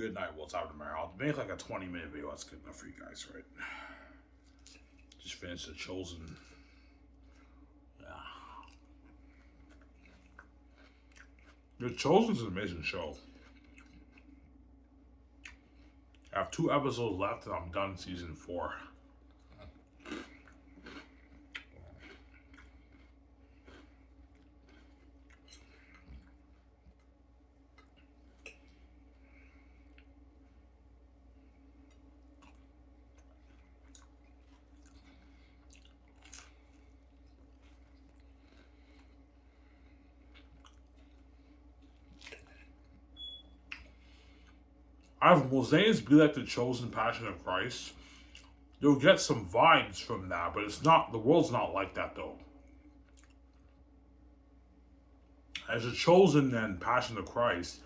Good night. What's up tomorrow? I'll make like a 20-minute video. That's good enough for you guys, right? Just finished The Chosen. Yeah. The Chosen's an amazing show. I have 2 episodes left and I'm done season 4. I've Mosaics be like The Chosen Passion of Christ. You'll get some vibes from that, but it's not, the world's not like that though. As The Chosen and Passion of Christ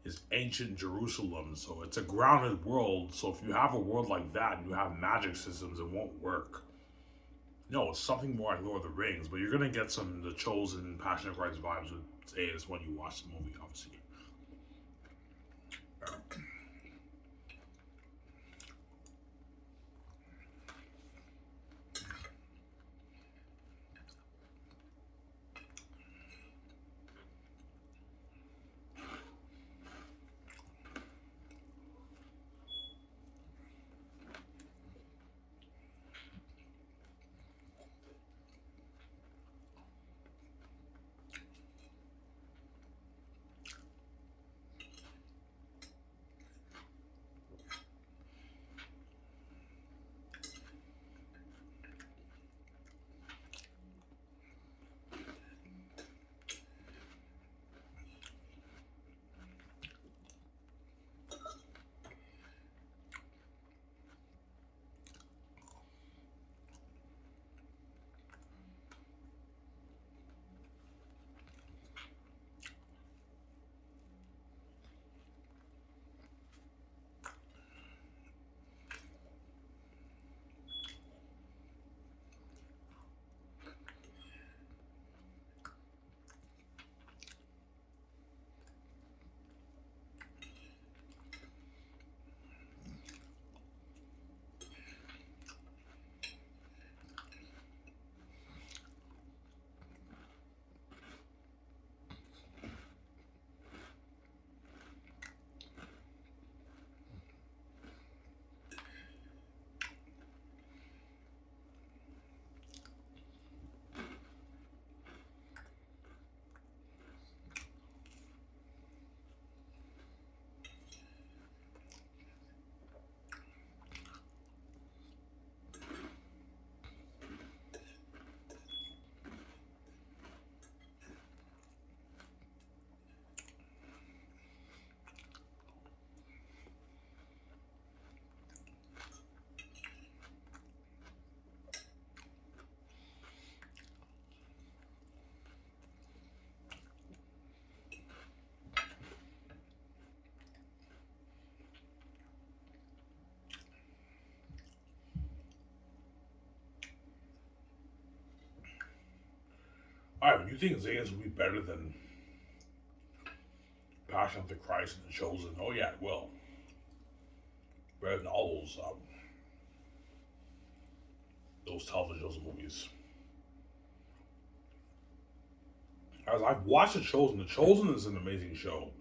is ancient Jerusalem, so it's a grounded world. So if you have a world like that and you have magic systems, it won't work. No, it's something more like Lord of the Rings, but you're gonna get some The Chosen, Passion of Christ vibes with Xanus when you watch the movie, obviously. Alright, you think Xanus will be better than Passion of the Christ and The Chosen? Oh yeah, it will. Better than all those television shows and movies. As I've watched The Chosen. The Chosen is an amazing show.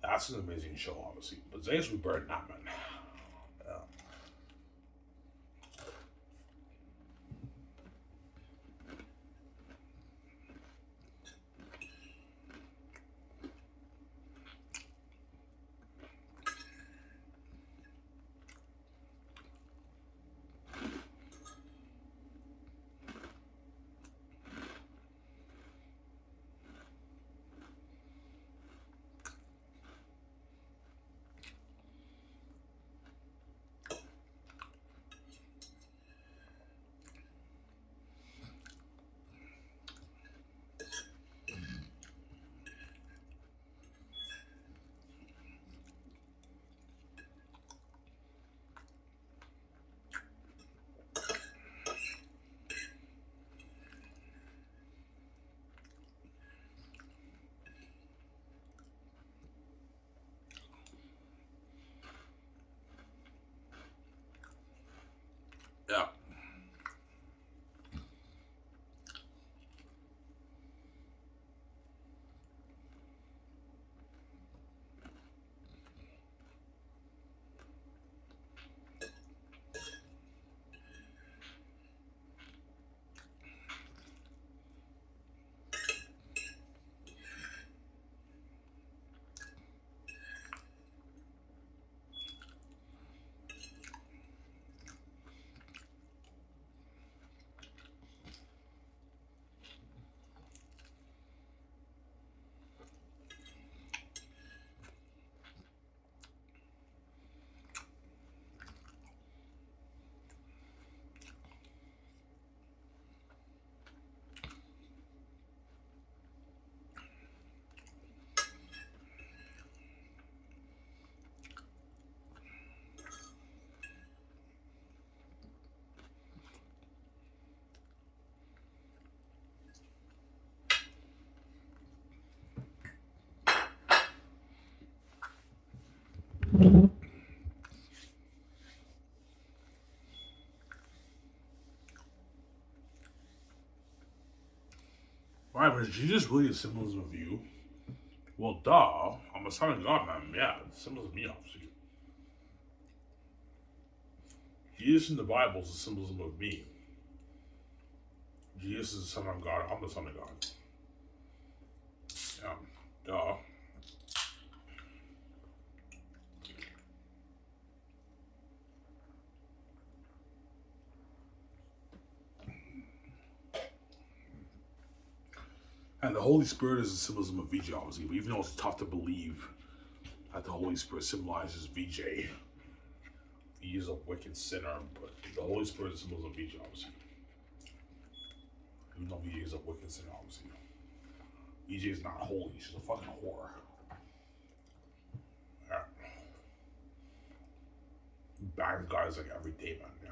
That's an amazing show, obviously. But Xanus will be better than that, man. Yeah. Right, but is Jesus really a symbolism of you? Well, duh. I'm a son of God, man. Yeah, it's symbolism of me, obviously. Jesus in the Bible is a symbolism of me. Jesus is the son of God. I'm the son of God. Yeah, duh. And the Holy Spirit is a symbolism of VJ, obviously. But even though it's tough to believe that the Holy Spirit symbolizes VJ, he is a wicked sinner. But the Holy Spirit is a symbolism of VJ, obviously. Even though VJ is a wicked sinner, obviously. VJ is not holy. She's a fucking whore. Yeah. Bad guys like every day, man. Yeah.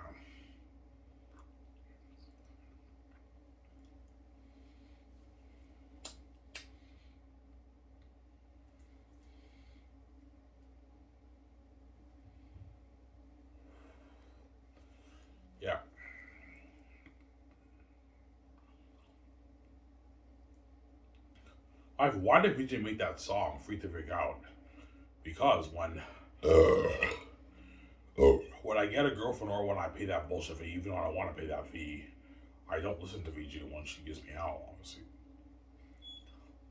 Yeah. Why did VJ make that song, Free to Figure Out? Because when I get a girlfriend or when I pay that bullshit fee, even though I don't want to pay that fee, I don't listen to VJ when she gives me hell, obviously.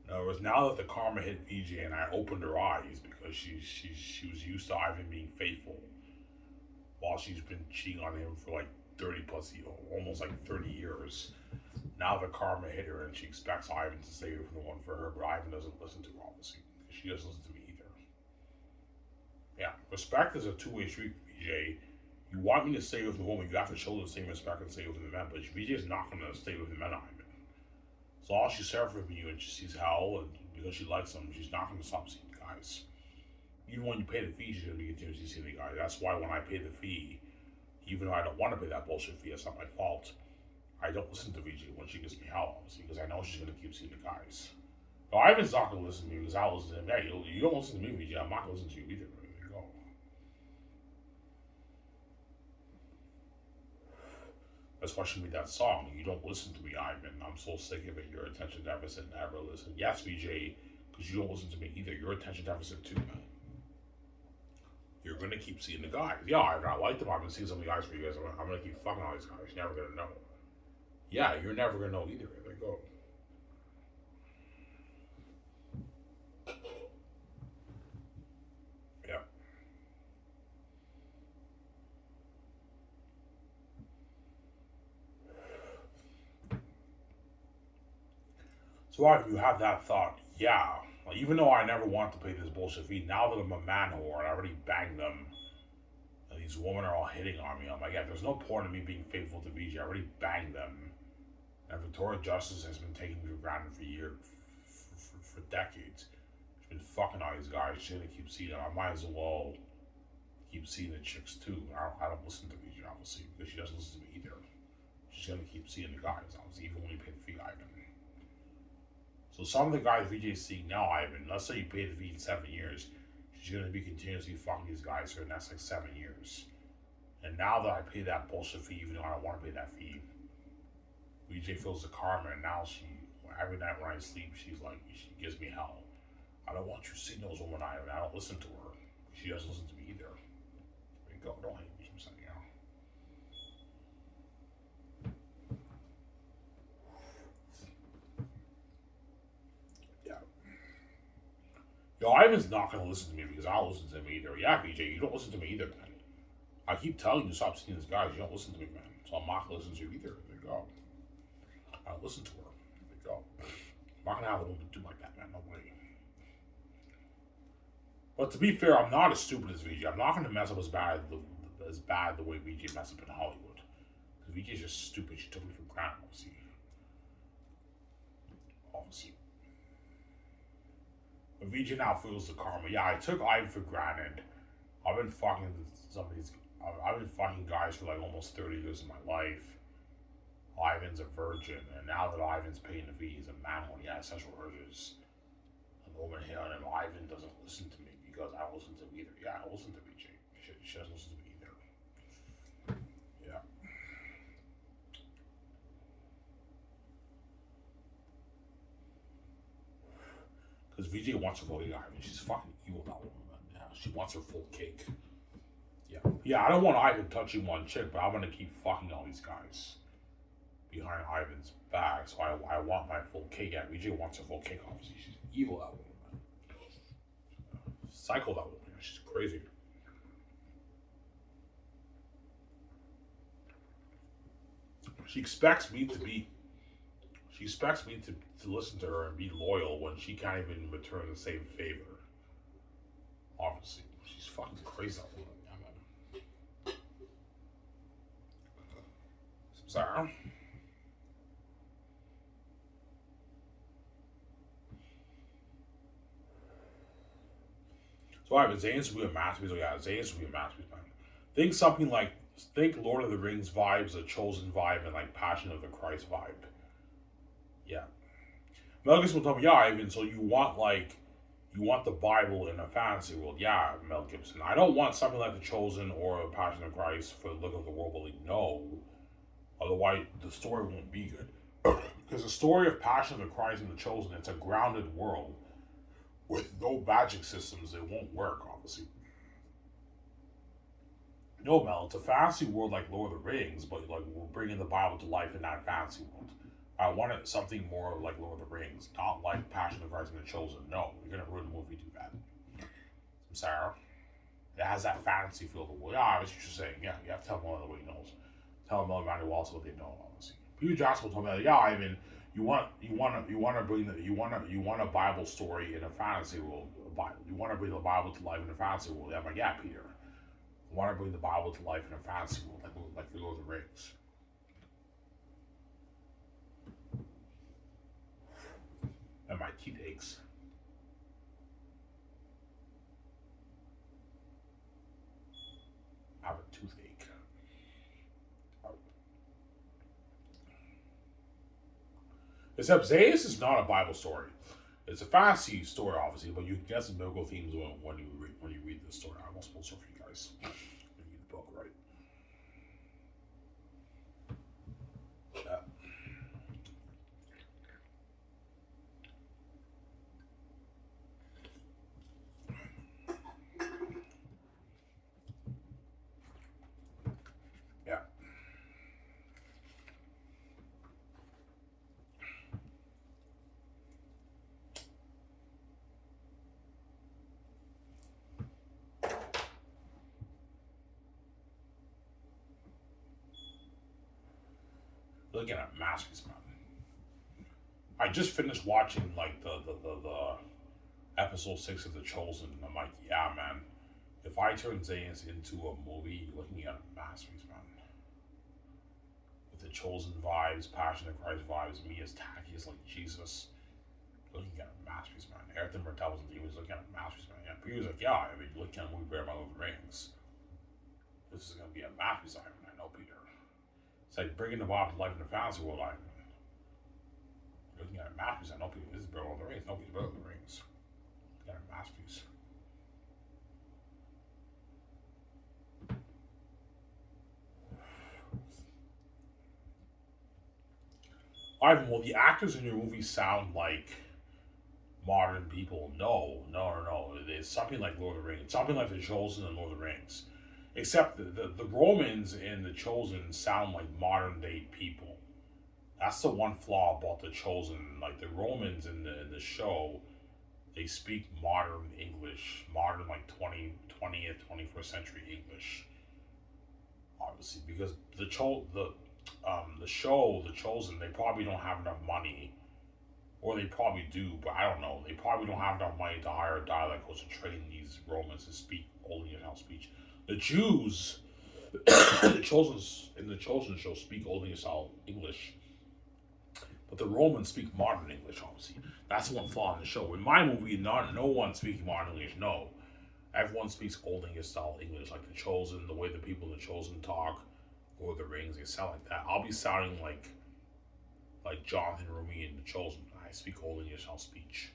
In other words, now that the karma hit VJ and I opened her eyes because she was used to Ivan being faithful while she's been cheating on him for like 30 plus years, almost like 30 years. Now the karma hit her and she expects Ivan to stay with the one for her, but Ivan doesn't listen to her, obviously. She doesn't listen to me either. Yeah, respect is a two-way street, VJ. You want me to stay with the woman, you have to show the same respect and stay with the man, but VJ is not going to stay with the man, Ivan. So all she's serving you and she sees hell, and because she likes him, she's not going to stop seeing guys. Even when you pay the fee, she's going to be continuously seeing the guys. That's why when I pay the fee, even though I don't want to pay that bullshit fee, it's not my fault. I don't listen to VJ when she gives me hell, obviously, because I know she's going to keep seeing the guys. No, Ivan's not going to listen to me because I'll listen to him. Hey, you don't listen to me, VJ. I'm not going to listen to you either. There you go. That's why she made that song. You don't listen to me, Ivan. I'm so sick of it. Your attention deficit never listen. Yes, VJ, because you don't listen to me either. Your attention deficit too, man. You're gonna keep seeing the guys. Yeah, I like them. I've been seeing some of the guys for you guys. I'm gonna keep fucking all these guys. You're never gonna know. Yeah, you're never gonna know either. There you go. Yeah. So why do you have that thought? Yeah. Like, even though I never wanted to pay this bullshit fee, now that I'm a man whore and I already banged them, and these women are all hitting on me, I'm like, yeah, there's no point in me being faithful to VJ. I already banged them. And Victoria Justice has been taking me for granted for years, for decades. She's been fucking all these guys. She's gonna keep seeing them. I might as well keep seeing the chicks too. I don't listen to VJ, obviously, because she doesn't listen to me either. She's gonna keep seeing the guys, obviously, even when you pay the fee, Ivan. So some of the guys VJ is seeing now, Ivan, let's say you pay the fee in 7 years, she's gonna be continuously fucking these guys for the next like 7 years. And now that I pay that bullshit fee, even though I don't want to pay that fee, VJ feels the karma, and now every night when I sleep, she gives me hell. I don't want you seeing those women, Ivan. I don't listen to her. She doesn't listen to me either. There you go. Don't hate me. I'm saying, Yeah. Yo, Ivan's not gonna listen to me because I don't listen to him either. Yeah, VJ, you don't listen to me either, man. I keep telling you to stop seeing these guys. You don't listen to me, man. So I'm not gonna listen to you either. There you go. I don't listen to her. There you go. I'm not gonna have a woman do like that, man. No way. But to be fair, I'm not as stupid as VJ. I'm not gonna mess up as bad the way VJ messed up in Hollywood. Because VJ's just stupid. She took me for granted, obviously. Obviously. But VJ now feels the karma. Yeah, I took Ivan for granted. I've been fucking some of these. I've been fucking guys for like almost 30 years of my life. Ivan's a virgin, and now that Ivan's paying the fee, he's a man when he has sexual urges. An woman hit on him. Ivan doesn't listen to me because I don't listen to either. Yeah, I listen to VJ. She doesn't listen to me either. Yeah. Because VJ wants her full cake. I mean, she's fucking evil, that woman. Yeah, she wants her full cake. Yeah. Yeah, I don't want Ivan touching one chick, but I'm gonna keep fucking all these guys behind Ivan's back. So I want my full cake. Yeah, VJ wants her full cake, obviously. She's evil, that woman, man. Psycho, that woman. She's crazy. She expects me to be. She expects me to listen to her and be loyal when she can't even return the same favor. Obviously, she's fucking crazy. That woman. Yeah, man. Sorry. So I have Xanus will be a masterpiece. Oh yeah, Xanus will be a masterpiece, man. Think Lord of the Rings vibes, the Chosen vibe, and like Passion of the Christ vibe. Yeah. Mel Gibson will tell me, yeah, Ivan, so you want the Bible in a fantasy world. Yeah, Mel Gibson. I don't want something like The Chosen or Passion of Christ for the look of the world, but like, no. Otherwise, the story won't be good. Because the story of Passion of the Christ and The Chosen, it's a grounded world with no magic systems. It won't work, obviously. No, Mel, it's a fantasy world like Lord of the Rings, but like we're bringing the Bible to life in that fantasy world. I wanted something more like Lord of the Rings, not like Passion of Christ and The Chosen. No, you're gonna ruin the movie too bad. I'm sorry. It has that fantasy feel. Yeah, I was just saying. Yeah, you have to tell them what he knows. Tell them everybody else what they know. Obviously, Peter Jackson told me, yeah, I mean, you want a Bible story in a fantasy world. You want to bring the Bible to life in a fantasy world. Yeah, I'm like, yeah, Peter. I want to bring the Bible to life in a fantasy world, like the Lord of the Rings. And my teeth aches. I have a toothache. Except Xanus is not a Bible story. It's a fantasy story, obviously, but you get some biblical themes when you read the story. I won't spoil it for you guys. When you read the book, right? Yeah. Yeah. Looking at masterpiece, man. I just finished watching like the episode 6 of The Chosen, and I'm like, yeah, man. If I turn Xanus into a movie, you're looking at a masterpiece, man. With The Chosen vibes, Passion of Christ vibes, me as tacky as like Jesus, looking at a masterpiece, man. Everything Bertel was looking at a masterpiece, man. Yeah, he was like, yeah, I mean, looking at a movie Bear My Lord of the Rings. This is gonna be a masterpiece, I know, Peter. It's like bringing the Bible to life in the fantasy world, looking at a masterpiece, I know, Peter. This is Bear My Lord of the Rings. Nobody's Bear My Lord of the Rings. Looking at a masterpiece. Ivan, will the actors in your movie sound like modern people? No. It's something like Lord of the Rings. Something like The Chosen and Lord of the Rings. Except the Romans in The Chosen sound like modern day people. That's the one flaw about The Chosen. Like the Romans in the show, they speak modern English. Modern like 20th, 21st century English. Obviously, because the show, The Chosen, they probably don't have enough money, or they probably do, but I don't know. They probably don't have enough money to hire a dialect coach to train these Romans to speak Old English speech. The Jews, the Chosen show speak Old English, but the Romans speak modern English. Obviously, that's one flaw in the show. In my movie, no one speaking modern English. No, everyone speaks Old English style English, like The Chosen, the way the people in The Chosen talk. Lord of the Rings, they sound like that. I'll be sounding like Jonathan Rumi in The Chosen. I speak Old English style speech.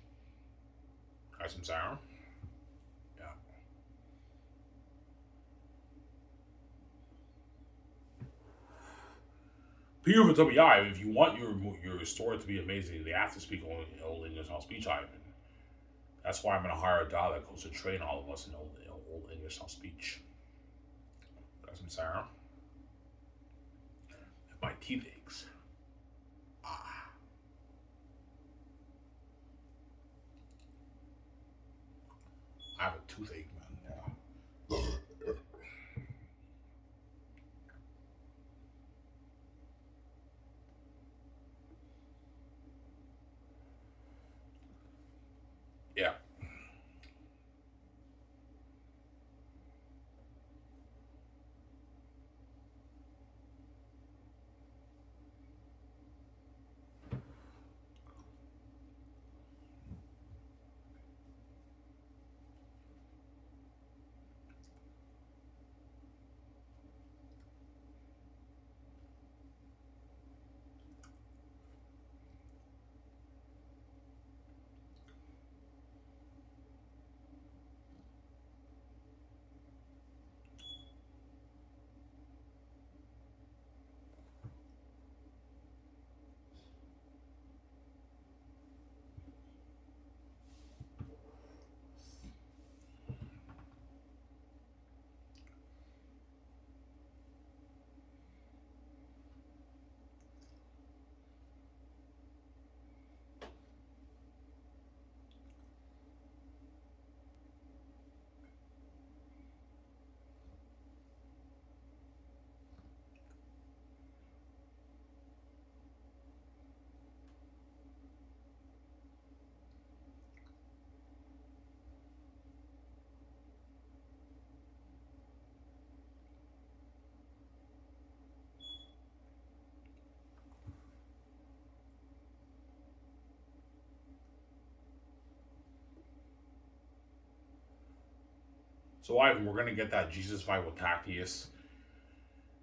Guys, I'm sorry. Yeah. Here for WI, if you want your story to be amazing, they have to speak only Old English style speech, Ivan. That's why I'm going to hire a dialect coach to train all of us in Old English style speech. Got some Sarah. My teeth aches. Ah. I have a toothache, man. Yeah. Yeah. So, Ivan, we're going to get that Jesus vibe with Tactius.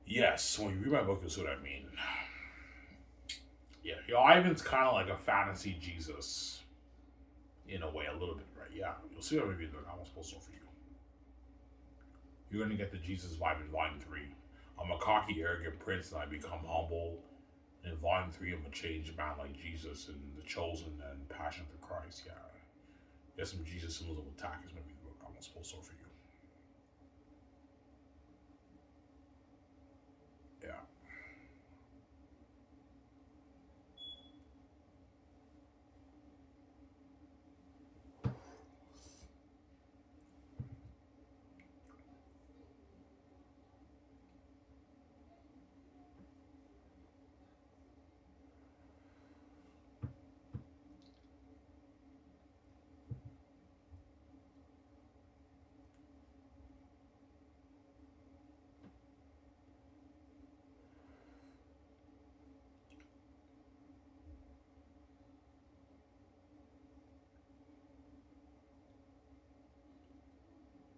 Yes, when you read my book, you'll see what I mean. Yeah, Ivan's kind of like a fantasy Jesus. In a way, a little bit, right? Yeah, you'll see what I mean. I'm supposed to for you. You're going to get the Jesus vibe in Volume 3. I'm a cocky, arrogant prince, and I become humble. In Volume 3, I'm a changed man like Jesus and the chosen and passion for Christ. Yeah. Get some Jesus symbols of attack is maybe the book I'm supposed to for you. Yeah.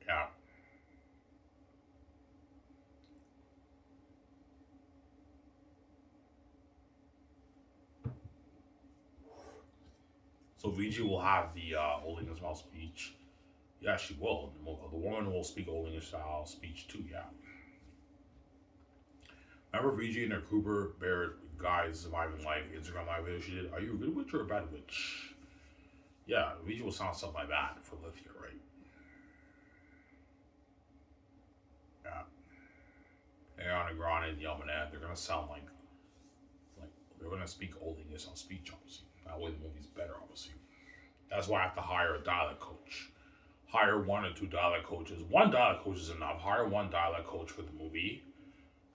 Yeah. So VG will have the Old English style speech. Yeah, she will. The woman will speak Old English style speech too. Yeah. Remember VG and her Cooper Bear guys surviving life Instagram live video she did? Are you a good witch or a bad witch? Yeah, VG will sound something like that for Lithia, right? Yeah. Ariana Grande and Yelmanet, they're gonna sound like they're gonna speak Old English on speech, obviously. That way the movie's better, obviously. That's why I have to hire a dialect coach. Hire one or two dialect coaches. One dialect coach is enough. Hire one dialect coach for the movie.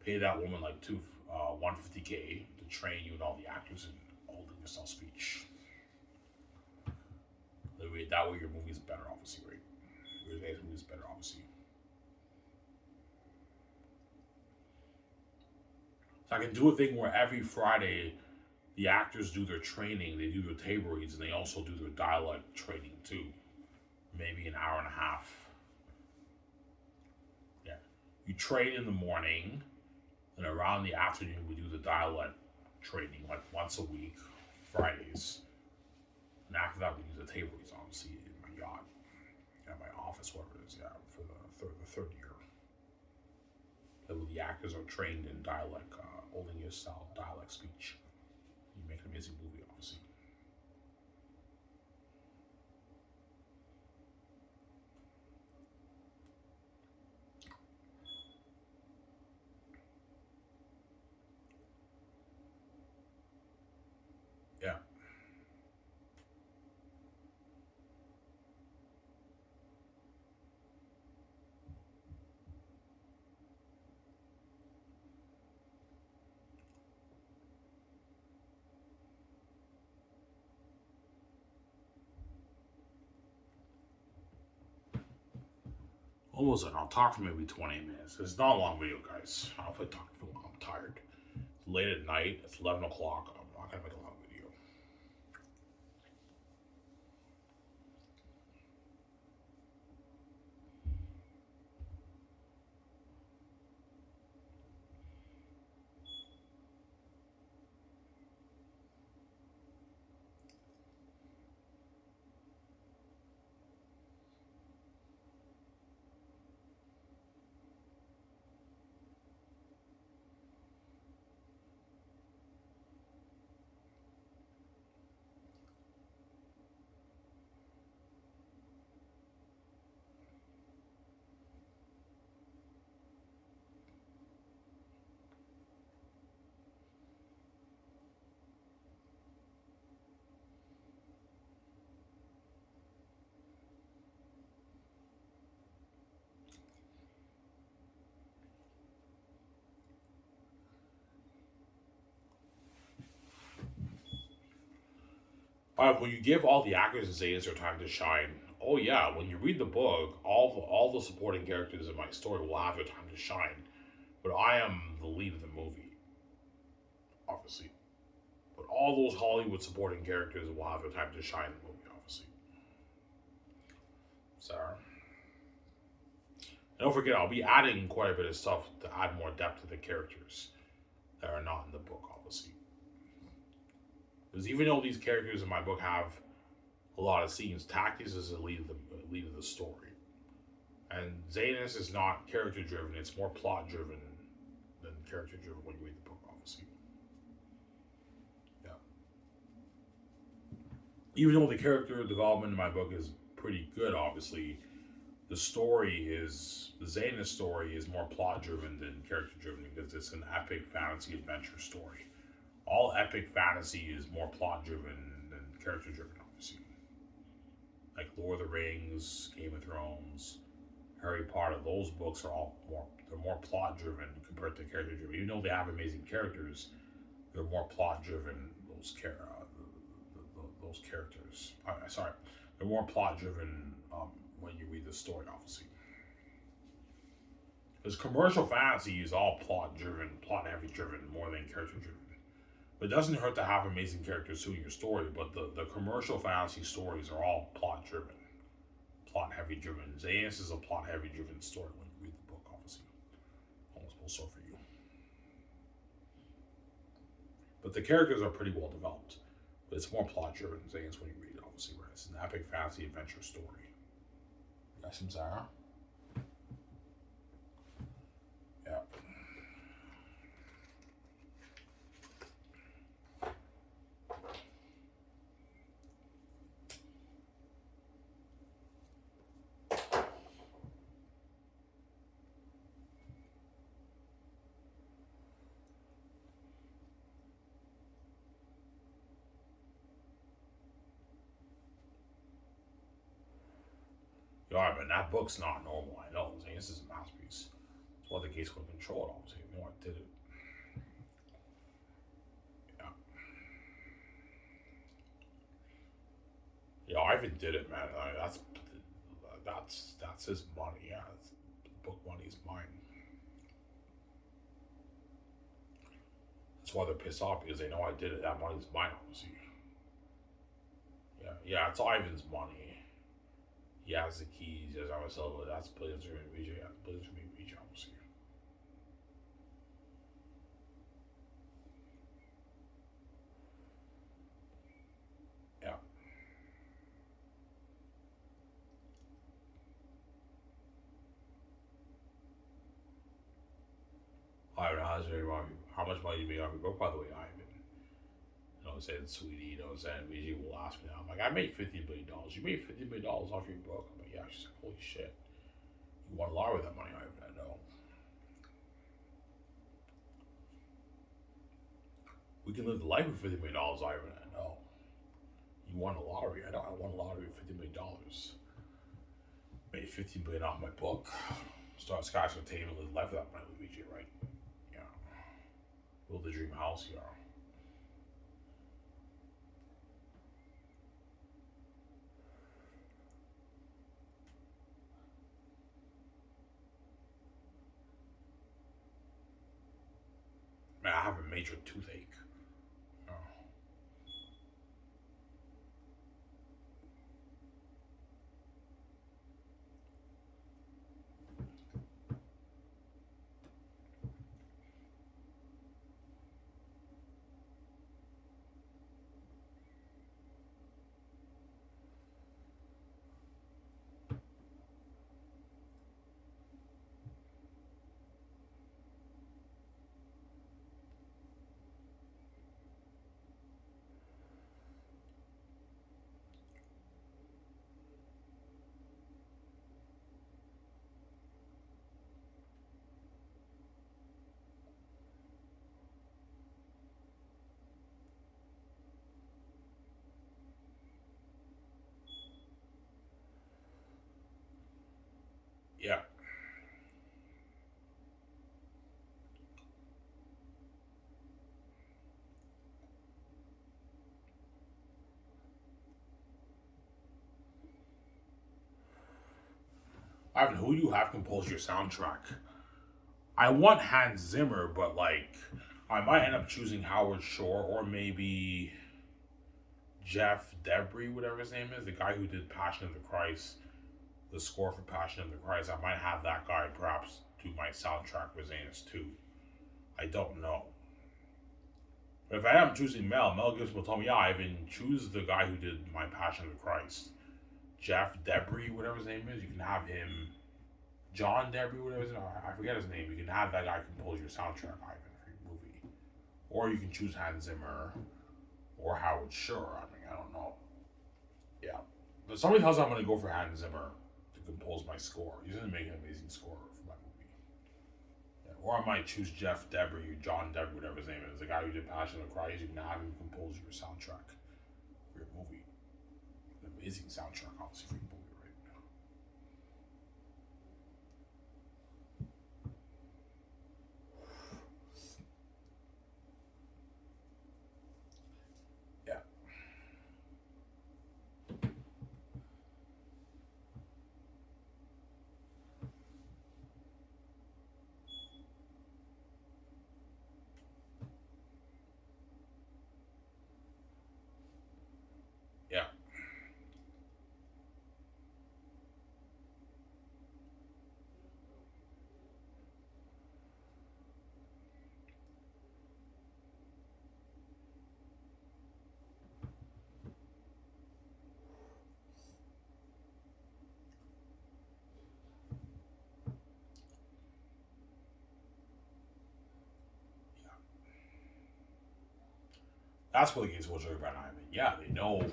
Pay that woman like 150K to train you and all the actors in Old English style speech. That way your movie's better, obviously, right? Your movie's better, obviously. So I can do a thing where every Friday the actors do their training, they do their table reads, and they also do their dialect training too. Maybe an hour and a half. Yeah. You train in the morning, and around the afternoon we do the dialect training like once a week, Fridays. And after that we do the table reads, obviously, in my yacht, at my office, whatever it is, yeah, for the third year. The actors are trained in dialect olden year style dialect speech. You make an amazing movie, obviously. Yeah. Almost done. I'll talk for maybe 20 minutes. It's not a long video, guys. I don't feel like talking for long. I'm tired. It's late at night. It's 11 o'clock. I'm not going to make a long video. When you give all the actors and Xanus their time to shine, oh yeah, when you read the book, all the supporting characters in my story will have their time to shine. But I am the lead of the movie, obviously. But all those Hollywood supporting characters will have their time to shine in the movie, obviously. Sarah. And don't forget, I'll be adding quite a bit of stuff to add more depth to the characters that are not in the book, obviously. Because even though these characters in my book have a lot of scenes, Tactics is the lead of the story. And Xanus is not character driven, it's more plot driven than character driven when you read the book, obviously. Yeah. Even though the character development in my book is pretty good, obviously, the Xanus story is more plot driven than character driven because it's an epic fantasy adventure story. All epic fantasy is more plot driven than character driven, obviously. Like Lord of the Rings, Game of Thrones, Harry Potter, those books are all more plot driven compared to character driven. Even though they have amazing characters, they're more plot driven. Those characters. Sorry, they're more plot driven when you read the story, obviously. Because commercial fantasy is all plot driven, plot heavy driven, more than character driven. But it doesn't hurt to have amazing characters suiting your story, but the commercial fantasy stories are all plot driven, plot heavy driven. Xanus is a plot heavy driven story when you read the book, obviously. Almost full so for you. But the characters are pretty well developed. But it's more plot driven, Xanus, when you read it, obviously, right? It's an epic fantasy adventure story. Yes, I'm Sarah. Yeah. Yeah, but that book's not normal. I know. Xanus is a masterpiece. That's why the gates couldn't control it, obviously. No, I did it. Yeah. Yeah, Ivan did it, man. That's his money. Yeah, the book money is mine. That's why they're pissed off because they know I did it. That money's mine, obviously. Yeah, it's Ivan's money. He has the keys. As I was telling you, that's Billions for me, BJ. Yeah, Billions for me, BJ, obviously. Yeah. I don't know. How's very wrong. How much money you make off your book, by the way, Ivan? You know what I'm saying, sweetie, you know what I'm saying? BG will ask me now. I'm like, I made $50 million. You made $50 million off your book? I'm like, yeah. She's like, holy shit. You won a lot with that money, Ivan. I know. We can live the life with $50 million, Ivan. I know. You won a lottery. I know. I won a lottery with $50 million. Made $15 million off my book. Start Scotch Entertainment, live life without money with BG, right? Yeah. Build the dream house, yeah. Man, I have a major toothache. Oh. Yeah. Ivan, who do you have compose your soundtrack? I want Hans Zimmer, but like, I might end up choosing Howard Shore or maybe Jeff Debris, whatever his name is, the guy who did Passion of the Christ, the score for Passion of the Christ. I might have that guy perhaps do my soundtrack for Xanus too. I don't know. But if I am choosing Mel Gibson will tell me, yeah, Ivan, choose the guy who did my Passion of the Christ. Jeff Debris, whatever his name is, you can have him. John Debris, whatever his name, I forget his name. You can have that guy compose your soundtrack, Ivan, for your movie. Or you can choose Hans Zimmer or Howard Shore. I mean, I don't know. Yeah. But somebody tells me I'm going to go for Hans Zimmer to compose my score. He's going to make an amazing score for my movie. Yeah. Or I might choose Jeff Debris or John Debris, whatever his name is, the guy who did Passion of the Christ. You can have him compose your soundtrack for your movie. An amazing soundtrack, honestly, for your movie, right? Yeah. Yeah. That's what the gates was about Ivan. Yeah, they know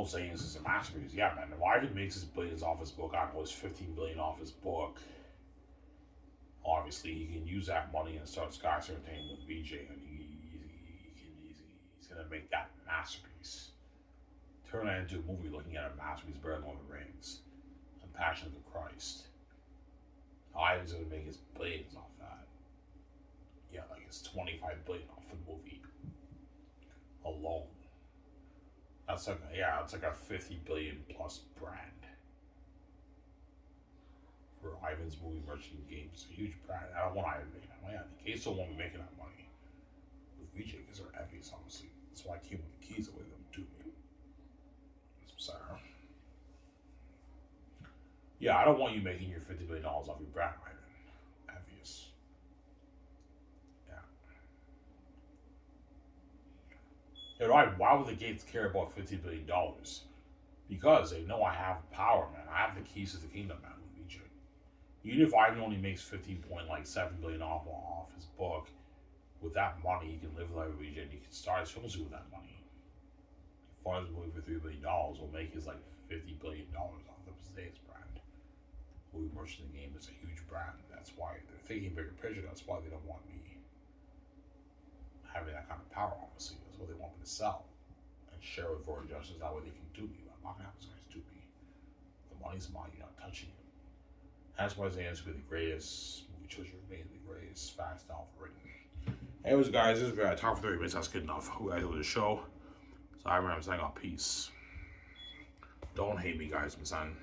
Zane's is a masterpiece. Yeah, man. If Ivan makes his billions off his book, I know his 15 billion off his book. Obviously, he can use that money and start Sky's Entertainment with VJ, and he's gonna make that masterpiece. Turn that into a movie looking at a masterpiece better than Lord of the Rings and Passion of the Christ. Ivan's gonna make his billions off that. Yeah, like his 25 billion off the movie alone. That's like it's like a 50 billion plus brand for Ivan's movie merchant games. A huge brand. I don't want Ivan making that money. The Gates don't want me making that money with VJ because they're envious, honestly. That's why I came with the keys away them to me. I'm sorry. Yeah, I don't want you making your $50 billion off your brand, Ivan. Envious. Yeah. You know, why would the Gates care about $50 billion? Because they know I have power, man. I have the keys to the kingdom, man, with VJ. Even if Ivan only makes 15.7 billion off his book, with that money, he can live like a region. He can start his film suit with that money. He funds a movie for $3 billion. Will make his like $50 billion off of his Days brand. Movie merchant game is a huge brand. That's why they're thinking bigger picture. That's why they don't want me having that kind of power. Obviously, that's what they want me to sell and share with Royal Justice. That way they can do me. But I'm not gonna have these guys do me. The money's mine. You're not touching it. That's why Xanus will be the greatest movie choice you've made, the greatest fast novel written. Anyways, guys, this is where I talk for 30 minutes. That's good enough. Who guys with the show? So I'm saying, peace. Don't hate me, guys, my son.